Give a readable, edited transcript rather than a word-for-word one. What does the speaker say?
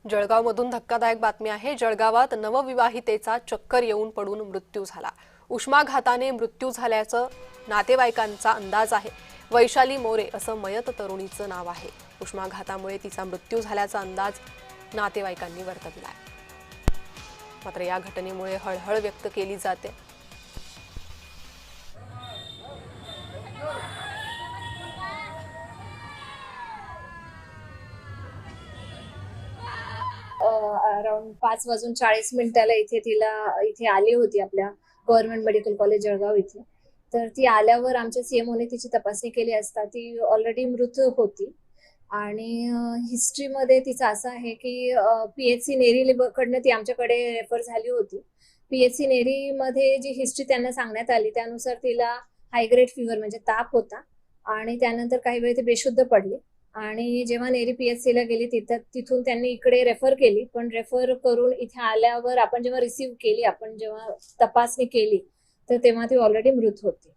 जळगावमधून धक्कादायक बातमी आहे। जळगावात नवविवाहितेचा चक्कर येऊन पडून मृत्यू झाला। उष्माघाताने मृत्यू झाल्याचं नातेवाईकांचा अंदाज आहे। वैशाली मोरे असं मयत तरुणीचं नाव आहे। उष्माघातामुळे तिचा मृत्यू झाल्याचा अंदाज नातेवाईकांनी वर्तवलाय। मात्र या घटनेमुळे हळहळ व्यक्त केली जाते। अराउंड 5:40 इथे आली होती आपल्या गव्हर्नमेंट मेडिकल कॉलेज जळगाव इथे। तर ती आल्यावर आमच्या सीएमओने तिची तपासणी केली असता ती ऑलरेडी मृत होती। आणि हिस्ट्रीमध्ये तिचं असं आहे की पीएचसी नेरी कडनं ती आमच्याकडे रेफर झाली होती। पीएचसी नेरी मध्ये जी हिस्ट्री त्यांना सांगण्यात आली त्यानुसार तिला हायग्रेड फीवर म्हणजे ताप होता आणि त्यानंतर काही वेळ ती बेशुद्ध पडली आणि जेव्हा नेरी पीएचसी ला गेली तिथून त्यांनी इकडे रेफर केली, पण रेफर करून इथे आल्यावर आपण जेव्हा रिसीव्ह केली, आपण जेव्हा तपासणी केली तर तेव्हा ती ऑलरेडी मृत होती।